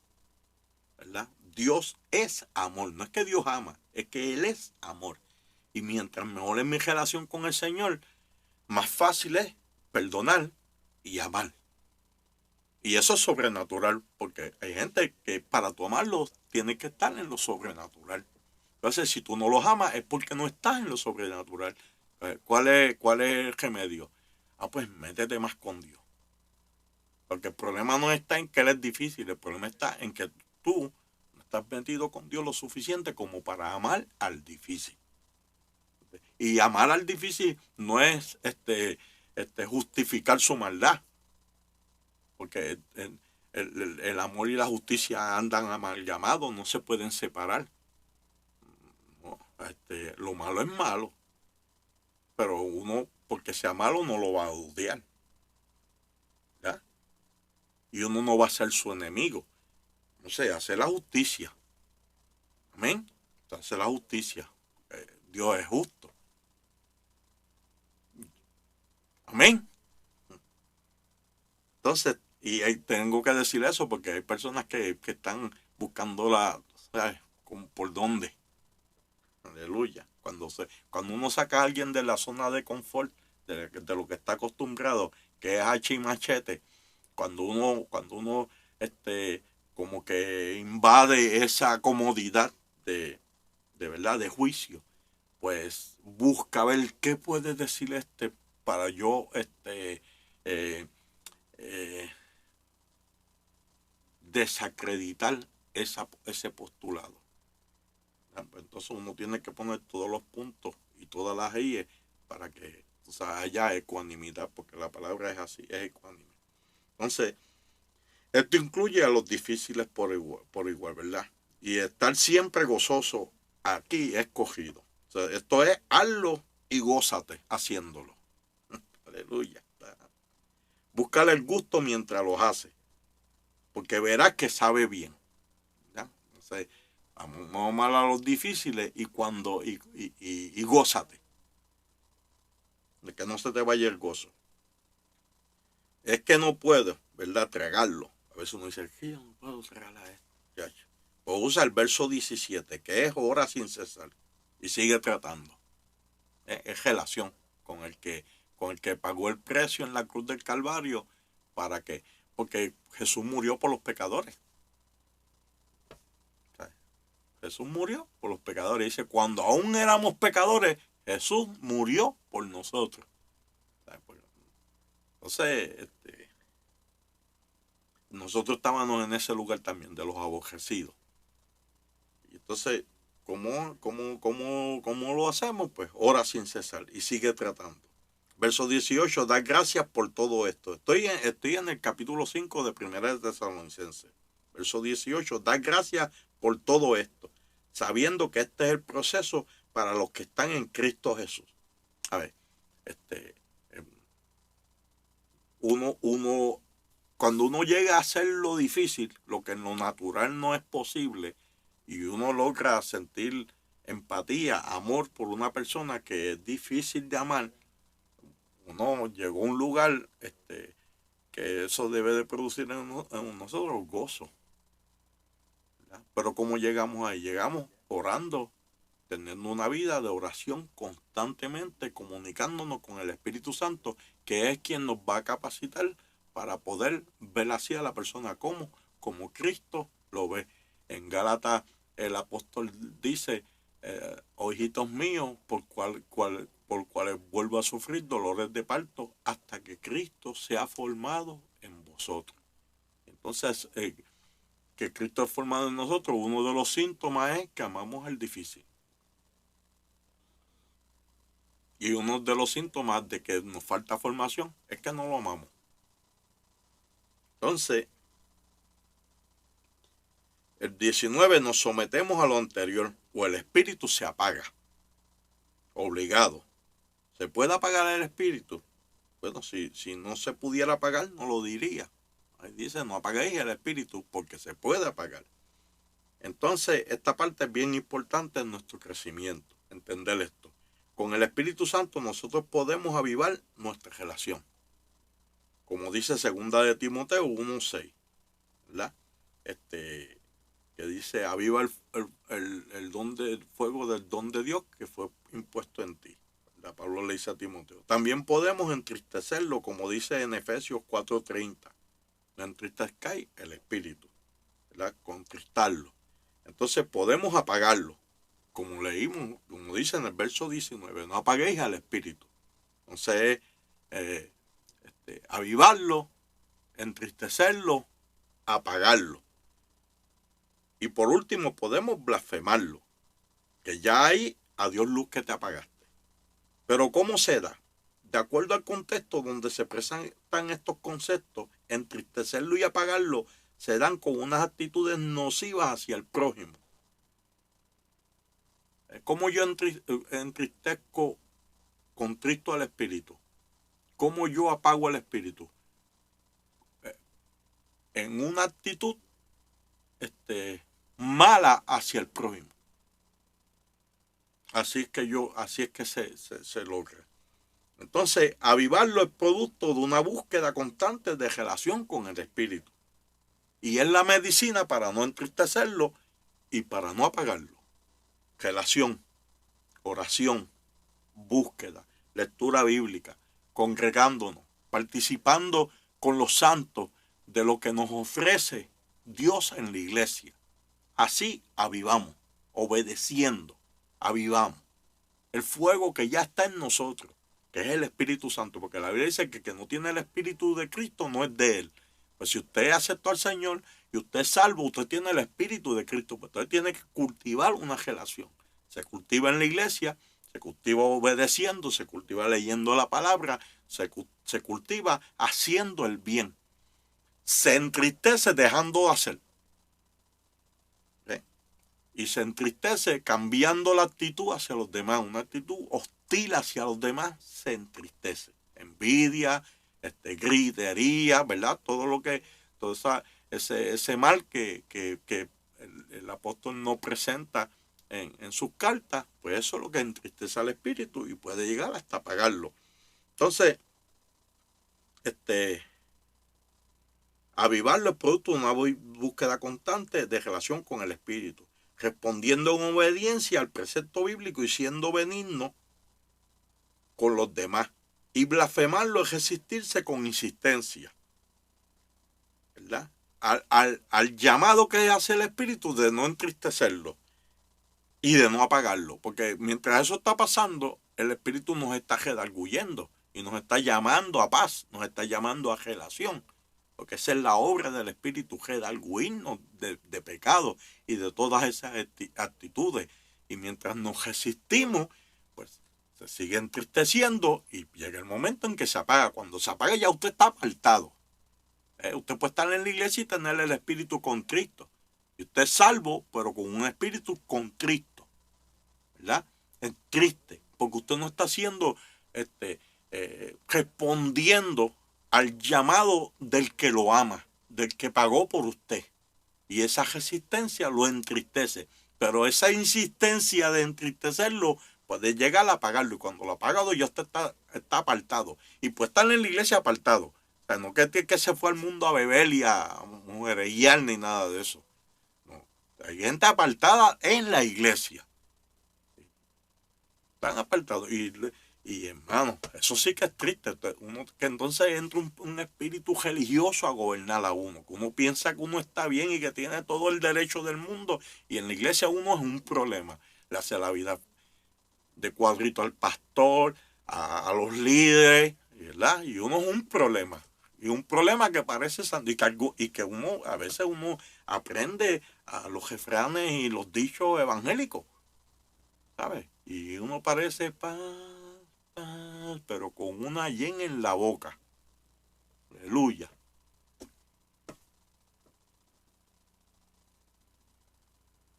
¿verdad? Dios es amor, no es que Dios ama, es que Él es amor. Y mientras mejor es mi relación con el Señor, más fácil es perdonar y amar. Y eso es sobrenatural, porque hay gente que para tú amarlos tiene que estar en lo sobrenatural. Entonces, si tú no los amas, es porque no estás en lo sobrenatural. ¿Cuál es el remedio? Pues métete más con Dios. Porque el problema no está en que Él es difícil, el problema está en que tú no estás metido con Dios lo suficiente como para amar al difícil. Y amar al difícil no es justificar su maldad. Porque el amor y la justicia andan amalgamados, no se pueden separar. No, lo malo es malo, pero uno, porque sea malo, no lo va a odiar. y uno no va a ser su enemigo. No sé, hacer la justicia. Amén. Hacer la justicia. Dios es justo. Amén. Entonces, y tengo que decir eso porque hay personas que están buscando ¿sabes? ¿Por dónde? Aleluya. Cuando uno saca a alguien de la zona de confort, de lo que está acostumbrado, que es hacha y machete, cuando uno como que invade esa comodidad de verdad, de juicio, pues busca ver qué puede decir para yo eh, eh, desacreditar ese postulado. Entonces uno tiene que poner todos los puntos y todas las IE para que haya ecuanimidad, porque la palabra es así, es ecuánime. Entonces, esto incluye a los difíciles por igual, ¿verdad? Y estar siempre gozoso aquí es cogido. O sea, esto es hazlo y gózate haciéndolo. Aleluya. Búscale el gusto mientras los hace, porque verás que sabe bien. ¿Ya? Entonces, vamos a los difíciles y gózate. De que no se te vaya el gozo. Es que no puedo, ¿verdad? Tragarlo. A veces uno dice, yo no puedo tragar a esto. O usa el verso 17, que es hora sin cesar. Y sigue tratando. Es relación con el que pagó el precio en la cruz del Calvario. ¿Para qué? Porque Jesús murió por los pecadores. Jesús murió por los pecadores. Dice, cuando aún éramos pecadores, Jesús murió por nosotros. Entonces, nosotros estábamos en ese lugar también, de los aborrecidos. Y entonces, ¿cómo lo hacemos? Pues ora sin cesar y sigue tratando. Verso 18, da gracias por todo esto. Estoy en el capítulo 5 de Primera de Tesalonicenses. Verso 18, da gracias por todo esto, sabiendo que este es el proceso para los que están en Cristo Jesús. A ver, cuando uno llega a hacer lo difícil, lo que en lo natural no es posible, y uno logra sentir empatía, amor por una persona que es difícil de amar, uno llegó a un lugar que eso debe de producir en nosotros gozo. ¿Verdad? Pero ¿cómo llegamos ahí? Llegamos orando, teniendo una vida de oración constantemente, comunicándonos con el Espíritu Santo, que es quien nos va a capacitar para poder ver así a la persona como Cristo lo ve. En Gálatas el apóstol dice, hijitos míos, por cuales vuelvo a sufrir dolores de parto hasta que Cristo sea formado en vosotros. Entonces, que Cristo es formado en nosotros, uno de los síntomas es que amamos el difícil. Y uno de los síntomas de que nos falta formación es que no lo amamos. Entonces, el 19 nos sometemos a lo anterior o el espíritu se apaga. Obligado. ¿Se puede apagar el espíritu? Bueno, si no se pudiera apagar, no lo diría. Ahí dice, no apaguéis el espíritu porque se puede apagar. Entonces, esta parte es bien importante en nuestro crecimiento, entender esto. Con el Espíritu Santo nosotros podemos avivar nuestra relación. Como dice 2 de Timoteo 1:6, ¿verdad? Que dice, aviva el fuego del don de Dios que fue impuesto en ti. ¿Verdad? Pablo le dice a Timoteo. También podemos entristecerlo, como dice en Efesios 4:30. No entristezcáis el espíritu, ¿verdad? Contristarlo. Entonces podemos apagarlo. Como leímos, como dice en el verso 19, no apaguéis al espíritu. Entonces, avivarlo, entristecerlo, apagarlo. Y por último, podemos blasfemarlo, que ya hay a Dios luz que te apagaste. Pero ¿cómo se da? De acuerdo al contexto donde se presentan estos conceptos, entristecerlo y apagarlo se dan con unas actitudes nocivas hacia el prójimo. ¿Cómo yo entristezco contristo al espíritu? ¿Cómo yo apago el espíritu? en una actitud mala hacia el prójimo. Así es que se logra. Entonces, avivarlo es producto de una búsqueda constante de relación con el Espíritu. Y es la medicina para no entristecerlo y para no apagarlo. Relación, oración, búsqueda, lectura bíblica, congregándonos, participando con los santos de lo que nos ofrece Dios en la iglesia. Así avivamos, obedeciendo, avivamos. El fuego que ya está en nosotros, que es el Espíritu Santo, porque la Biblia dice que el que no tiene el Espíritu de Cristo no es de él. Pues si usted aceptó al Señor y usted es salvo, usted tiene el Espíritu de Cristo, pues usted tiene que cultivar una relación. Se cultiva en la iglesia, se cultiva obedeciendo, se cultiva leyendo la palabra, se cultiva haciendo el bien. Se entristece dejando de hacer. Y se entristece cambiando la actitud hacia los demás. Una actitud hostil hacia los demás se entristece. Envidia, gritería, ¿verdad? Todo lo que, ese mal que el apóstol nos presenta en sus cartas, pues eso es lo que entristece al espíritu y puede llegar hasta apagarlo. Entonces, avivarlo es producto de una búsqueda constante de relación con el espíritu, respondiendo en obediencia al precepto bíblico y siendo benigno con los demás. Y blasfemarlo es resistirse con insistencia, ¿verdad? Al llamado que hace el espíritu de no entristecerlo y de no apagarlo. Porque mientras eso está pasando, el espíritu nos está redarguyendo y nos está llamando a paz, nos está llamando a relación. Porque esa es la obra del espíritu, redarguirnos de pecado y de todas esas actitudes. Y mientras nos resistimos, pues se sigue entristeciendo y llega el momento en que se apaga. Cuando se apaga ya usted está apartado. Usted puede estar en la iglesia y tener el espíritu contrito. Y usted es salvo, pero con un espíritu contrito, ¿verdad? Es triste, porque usted no está haciendo, respondiendo al llamado del que lo ama, del que pagó por usted. Y esa resistencia lo entristece. Pero esa insistencia de entristecerlo puede llegar a apagarlo. Y cuando lo ha apagado ya usted está apartado. Y puede estar en la iglesia apartado. O sea, no que se fue al mundo a beber y a mujerear ni nada de eso. No. Hay gente apartada en la iglesia. Están apartados. Y hermano, eso sí que es triste. Que entonces entra un espíritu religioso a gobernar a uno. Que uno piensa que uno está bien y que tiene todo el derecho del mundo. Y en la iglesia uno es un problema. Le hace la vida de cuadrito al pastor, a los líderes, ¿verdad? Y uno es un problema. Y un problema que parece santo. Y que uno, a veces uno aprende a los refranes y los dichos evangélicos. ¿Sabes? Y uno parece pero con una yen en la boca. Aleluya.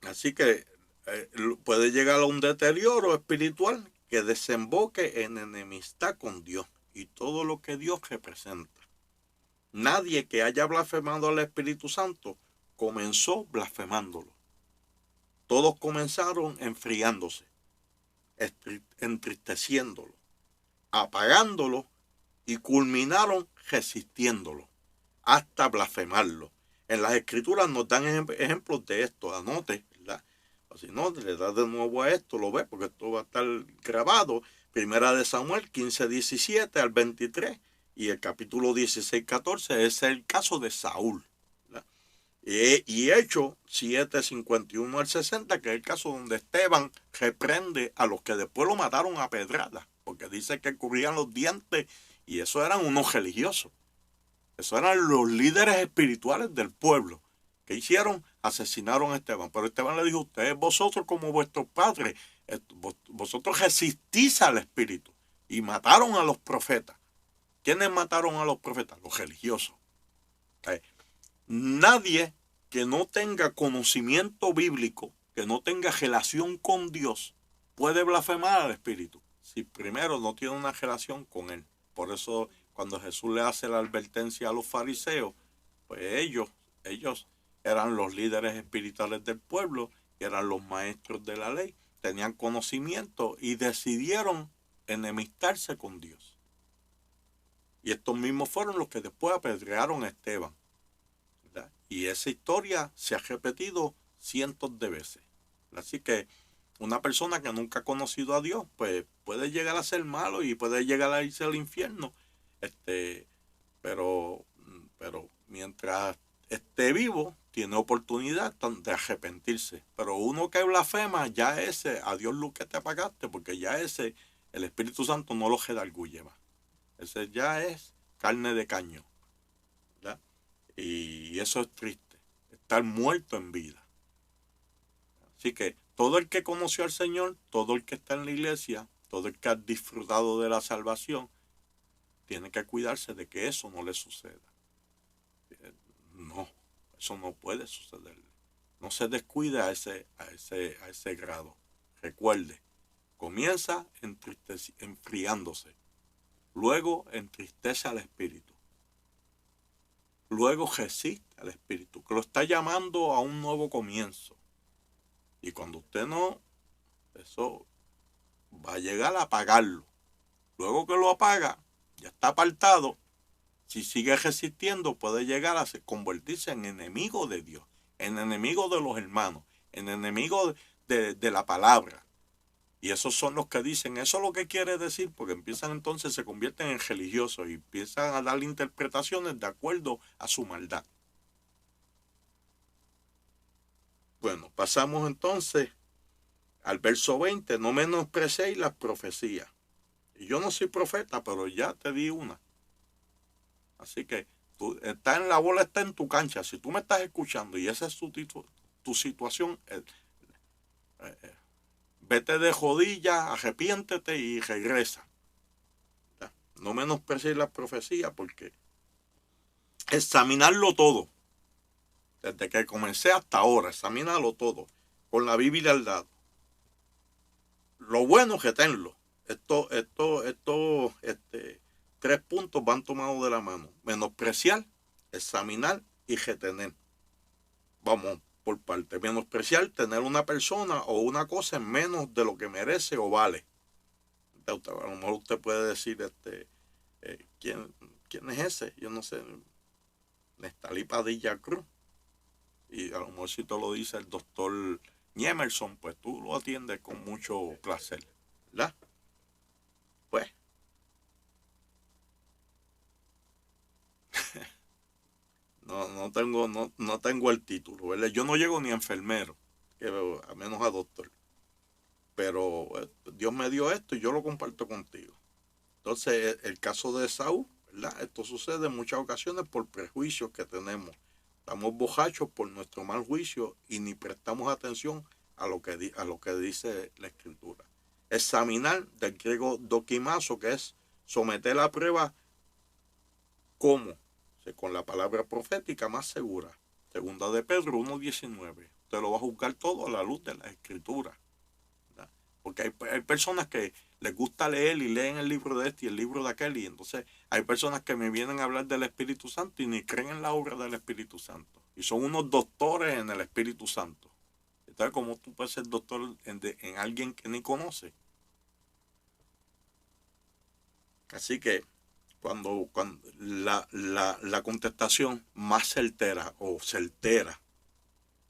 Así que puede llegar a un deterioro espiritual que desemboque en enemistad con Dios y todo lo que Dios representa. Nadie que haya blasfemado al Espíritu Santo comenzó blasfemándolo. Todos comenzaron enfriándose, entristeciéndolo, apagándolo y culminaron resistiéndolo hasta blasfemarlo. En las escrituras nos dan ejemplos de esto. Anote, ¿verdad? O si no, le da de nuevo a esto, lo ve, porque esto va a estar grabado. Primera de Samuel 15, 17 al 23 y el capítulo 16, 14 es el caso de Saúl. Y Hechos 7, 51 al 60, que es el caso donde Esteban reprende a los que después lo mataron a pedradas, porque dice que corrían los dientes y eso eran unos religiosos. Eso eran los líderes espirituales del pueblo. ¿Qué hicieron? Asesinaron a Esteban. Pero Esteban le dijo, ustedes vosotros como vuestros padres, vosotros resistís al espíritu. Y mataron a los profetas. ¿Quiénes mataron a los profetas? Los religiosos. Nadie que no tenga conocimiento bíblico, que no tenga relación con Dios, puede blasfemar al espíritu si primero no tiene una relación con él. Por eso cuando Jesús le hace la advertencia a los fariseos, pues ellos eran los líderes espirituales del pueblo, eran los maestros de la ley, tenían conocimiento y decidieron enemistarse con Dios. Y estos mismos fueron los que después apedrearon a Esteban, ¿verdad? Y esa historia se ha repetido cientos de veces. Así que una persona que nunca ha conocido a Dios, pues puede llegar a ser malo y puede llegar a irse al infierno. Pero mientras esté vivo, tiene oportunidad de arrepentirse. Pero uno que blasfema, ya ese, a Dios lo que te apagaste, porque ya ese, el Espíritu Santo no lo redarguye más. Ese ya es carne de cañón, ¿verdad? Y eso es triste, estar muerto en vida. Así que todo el que conoció al Señor, todo el que está en la iglesia, todo el que ha disfrutado de la salvación, tiene que cuidarse de que eso no le suceda. No, eso no puede sucederle. No se descuide a ese grado. Recuerde, comienza enfriándose. Luego entristece al espíritu. Luego resiste al espíritu, que lo está llamando a un nuevo comienzo. Y cuando usted no, eso va a llegar a apagarlo. Luego que lo apaga, ya está apartado. Si sigue resistiendo, puede llegar a convertirse en enemigo de Dios, en enemigo de los hermanos, en enemigo de la palabra. Y esos son los que dicen, eso es lo que quiere decir, porque empiezan entonces, se convierten en religiosos y empiezan a darle interpretaciones de acuerdo a su maldad. Bueno, pasamos entonces al verso 20, no menosprecéis las profecías. Y yo no soy profeta, pero ya te di una. Así que la bola está en tu cancha. Si tú me estás escuchando y esa es tu situación, vete de rodillas, arrepiéntete y regresa. ¿Ya? No menosprecies la profecía, porque examinarlo todo, desde que comencé hasta ahora, examínalo todo, con la Biblia al lado. Lo bueno que tenlo. Estos 3 puntos van tomados de la mano. Menospreciar, examinar y retener. Vamos por parte. Menospreciar, tener una persona o una cosa en menos de lo que merece o vale. A lo mejor usted puede decir, ¿quién es ese? Yo no sé. Nestalí Padilla Cruz. Y a lo mejor si te lo dice el doctor Niemerson, pues tú lo atiendes con mucho placer, ¿verdad? Pues no tengo el título, ¿verdad? Yo no llego ni a enfermero, a menos a doctor. Pero Dios me dio esto y yo lo comparto contigo. Entonces, el caso de Saúl, ¿verdad? Esto sucede en muchas ocasiones por prejuicios que tenemos. Estamos borrachos por nuestro mal juicio y ni prestamos atención a lo que dice la Escritura. Examinar, del griego dokimazo, que es someter a prueba. ¿Cómo? Con la palabra profética más segura. Segunda de Pedro 1:19. Usted lo va a juzgar todo a la luz de la Escritura. ¿Verdad? Porque hay personas que les gusta leer y leen el libro de este y el libro de aquel. Y entonces hay personas que me vienen a hablar del Espíritu Santo y ni creen en la obra del Espíritu Santo. Y son unos doctores en el Espíritu Santo. Entonces, ¿cómo tú puedes ser doctor en alguien que ni conoce? Así que cuando la contestación más certera o certera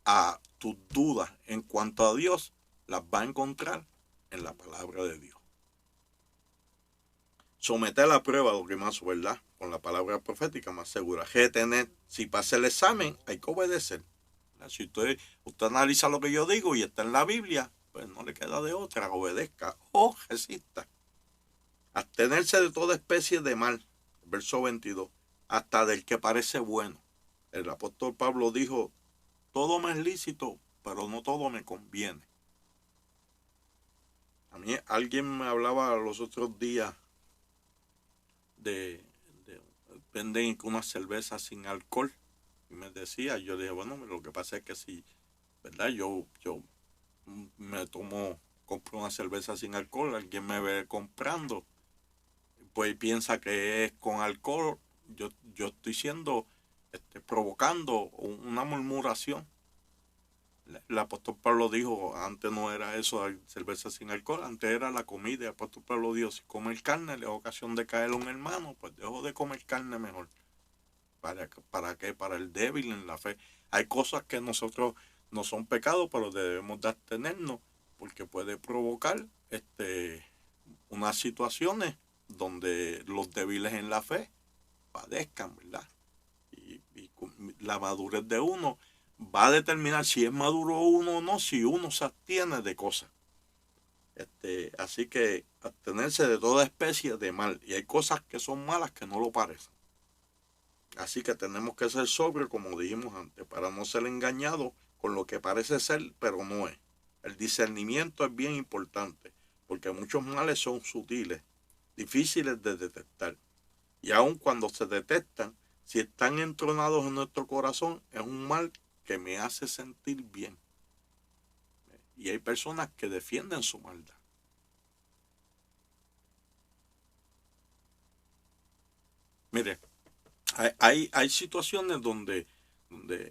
a tus dudas en cuanto a Dios, las va a encontrar en la palabra de Dios. Someter la prueba, lo que más, ¿verdad? Con la palabra profética más segura. Retener, si pasa el examen, hay que obedecer. Si usted analiza lo que yo digo y está en la Biblia, pues no le queda de otra, obedezca o resista. Abstenerse de toda especie de mal, verso 22, hasta del que parece bueno. El apóstol Pablo dijo, todo me es lícito, pero no todo me conviene. A mí alguien me hablaba los otros días venden una cerveza sin alcohol. Y me decía, yo dije, bueno, lo que pasa es que si, ¿verdad? Yo compro una cerveza sin alcohol, alguien me ve comprando, pues piensa que es con alcohol, yo estoy siendo provocando una murmuración. El apóstol Pablo dijo, antes no era eso, cerveza sin alcohol, antes era la comida. El apóstol Pablo dijo, si comer carne le da ocasión de caer un hermano, pues dejo de comer carne mejor. ¿Para qué? Para el débil en la fe. Hay cosas que nosotros no son pecados, pero debemos de abstenernos, porque puede provocar unas situaciones donde los débiles en la fe padezcan, ¿verdad? Y la madurez de uno va a determinar si es maduro uno o no, si uno se abstiene de cosas. Así que abstenerse de toda especie de mal. Y hay cosas que son malas que no lo parecen. Así que tenemos que ser sobrios, como dijimos antes, para no ser engañados con lo que parece ser, pero no es. El discernimiento es bien importante, porque muchos males son sutiles, difíciles de detectar. Y aun cuando se detectan, si están entronados en nuestro corazón, es un mal que me hace sentir bien. Y hay personas que defienden su maldad. Mire, hay situaciones donde,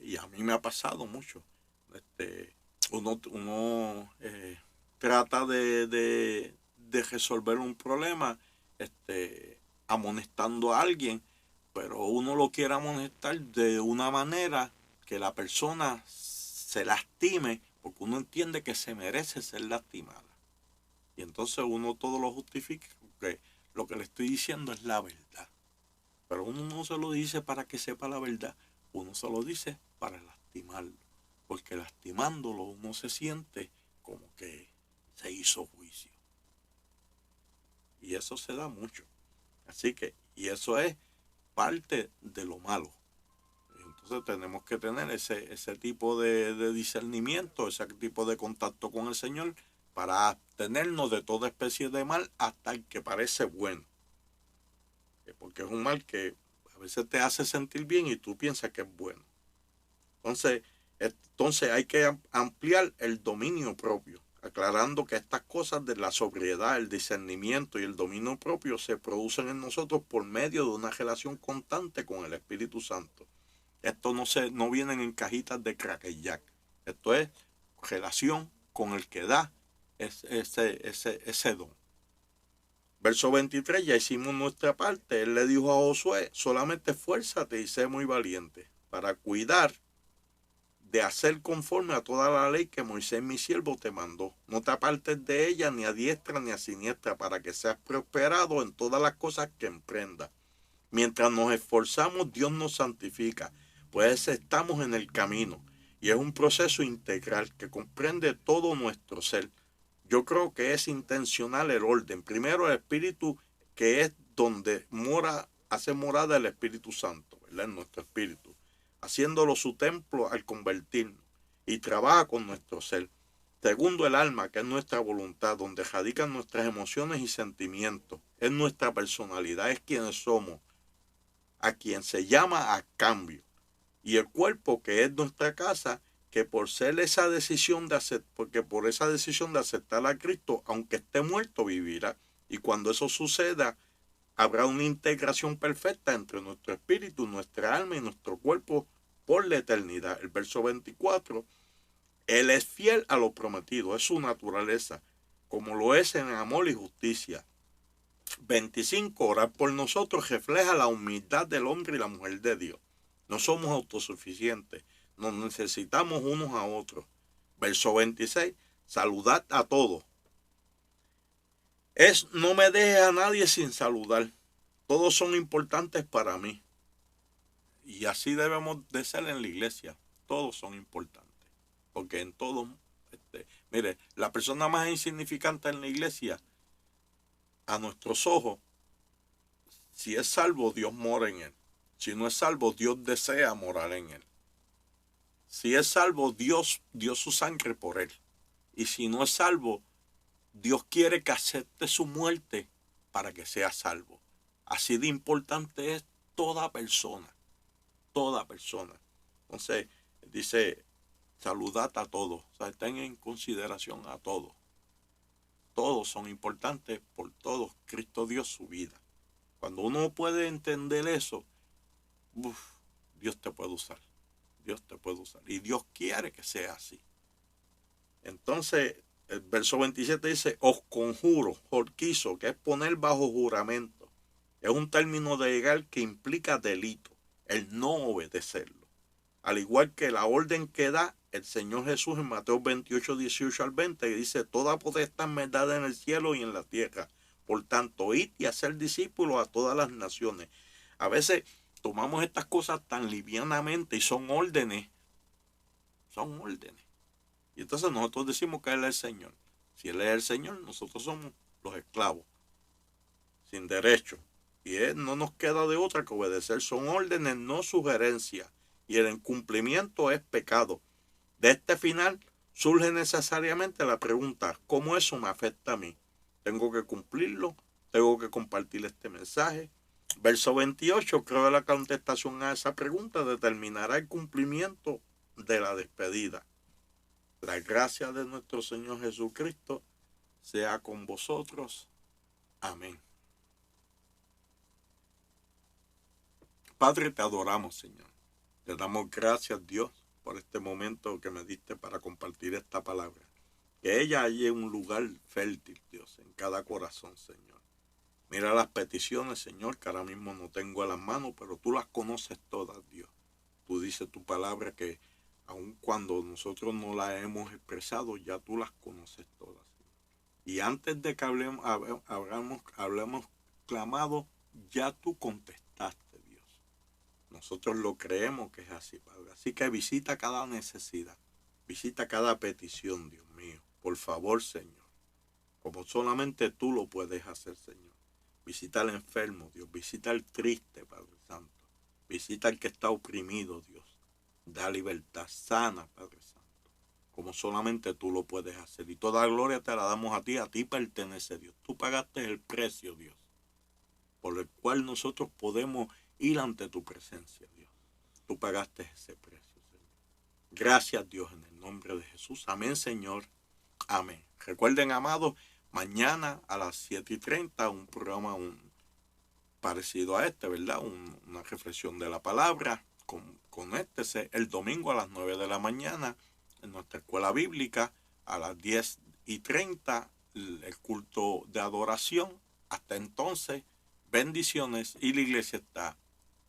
y a mí me ha pasado mucho, uno trata de resolver un problema amonestando a alguien, pero uno lo quiere amonestar de una manera que la persona se lastime, porque uno entiende que se merece ser lastimada. Y entonces uno todo lo justifica, porque lo que le estoy diciendo es la verdad. Pero uno no se lo dice para que sepa la verdad, uno se lo dice para lastimarlo. Porque lastimándolo uno se siente como que se hizo juicio. Y eso se da mucho. Así que, y eso es parte de lo malo. Entonces tenemos que tener ese tipo de discernimiento, ese tipo de contacto con el Señor para abstenernos de toda especie de mal hasta el que parece bueno. Porque es un mal que a veces te hace sentir bien y tú piensas que es bueno. Entonces hay que ampliar el dominio propio, aclarando que estas cosas de la sobriedad, el discernimiento y el dominio propio se producen en nosotros por medio de una relación constante con el Espíritu Santo. Esto no vienen en cajitas de Cracker Jack. Esto es relación con el que da ese don. Verso 23, ya hicimos nuestra parte. Él le dijo a Josué, solamente esfuérzate y sé muy valiente para cuidar de hacer conforme a toda la ley que Moisés mi siervo te mandó. No te apartes de ella ni a diestra ni a siniestra para que seas prosperado en todas las cosas que emprendas. Mientras nos esforzamos, Dios nos santifica, pues estamos en el camino y es un proceso integral que comprende todo nuestro ser. Yo creo que es intencional el orden. Primero el Espíritu, que es donde hace morada el Espíritu Santo, ¿verdad? En nuestro espíritu, haciéndolo su templo al convertirnos y trabaja con nuestro ser. Segundo, el alma, que es nuestra voluntad, donde radican nuestras emociones y sentimientos. Es nuestra personalidad, es quienes somos, a quien se llama a cambio. Y el cuerpo, que es nuestra casa, que por ser esa decisión de aceptar, porque por esa decisión de aceptar a Cristo, aunque esté muerto, vivirá. Y cuando eso suceda, habrá una integración perfecta entre nuestro espíritu, nuestra alma y nuestro cuerpo por la eternidad. El verso 24, Él es fiel a lo prometido, es su naturaleza, como lo es en amor y justicia. 25, orar por nosotros refleja la humildad del hombre y la mujer de Dios. No somos autosuficientes, nos necesitamos unos a otros. Verso 26, saludad a todos. No me dejes a nadie sin saludar. Todos son importantes para mí. Y así debemos de ser en la iglesia. Todos son importantes. Porque en todos, mire, la persona más insignificante en la iglesia, a nuestros ojos, si es salvo, Dios mora en él. Si no es salvo, Dios desea morar en él. Si es salvo, Dios dio su sangre por él. Y si no es salvo, Dios quiere que acepte su muerte para que sea salvo. Así de importante es toda persona. Toda persona. Entonces, dice, saludad a todos. O sea, ten en consideración a todos. Todos son importantes, por todos Cristo dio su vida. Cuando uno puede entender eso, Dios te puede usar. Dios te puede usar. Y Dios quiere que sea así. Entonces, el verso 27 dice, os conjuro, jorquizo, que es poner bajo juramento. Es un término legal que implica delito, el no obedecerlo. Al igual que la orden que da el Señor Jesús en Mateo 28, 18 al 20, que dice, toda potestad me es dada en el cielo y en la tierra. Por tanto, id y hacer discípulos a todas las naciones. A veces tomamos estas cosas tan livianamente y son órdenes. Son órdenes. Y entonces nosotros decimos que Él es el Señor. Si Él es el Señor, nosotros somos los esclavos, sin derecho. Y no nos queda de otra que obedecer. Son órdenes, no sugerencias. Y el incumplimiento es pecado. De este final surge necesariamente la pregunta, ¿cómo eso me afecta a mí? ¿Tengo que cumplirlo? ¿Tengo que compartir este mensaje? Verso 28, creo que la contestación a esa pregunta determinará el cumplimiento de la despedida. La gracia de nuestro Señor Jesucristo sea con vosotros. Amén. Padre, te adoramos, Señor. Te damos gracias, Dios, por este momento que me diste para compartir esta palabra. Que ella haya un lugar fértil, Dios, en cada corazón, Señor. Mira las peticiones, Señor, que ahora mismo no tengo a las manos, pero tú las conoces todas, Dios. Tú dices tu palabra que aun cuando nosotros no las hemos expresado, ya tú las conoces todas. Y antes de que hablemos clamado, ya tú contestaste, Dios. Nosotros lo creemos que es así, Padre. Así que visita cada necesidad, visita cada petición, Dios mío. Por favor, Señor, como solamente tú lo puedes hacer, Señor. Visita al enfermo, Dios. Visita al triste, Padre Santo. Visita al que está oprimido, Dios. Da libertad sana, Padre Santo, como solamente tú lo puedes hacer. Y toda gloria te la damos a ti pertenece, Dios. Tú pagaste el precio, Dios, por el cual nosotros podemos ir ante tu presencia, Dios. Tú pagaste ese precio, Señor. Gracias, Dios, en el nombre de Jesús. Amén, Señor. Amén. Recuerden, amados, mañana a las 7:30 un programa parecido a este, ¿verdad? Una reflexión de la palabra. Conéctese el domingo a las 9 de la mañana en nuestra escuela bíblica, a las 10:30 el culto de adoración. Hasta entonces, bendiciones y la iglesia está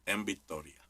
en victoria.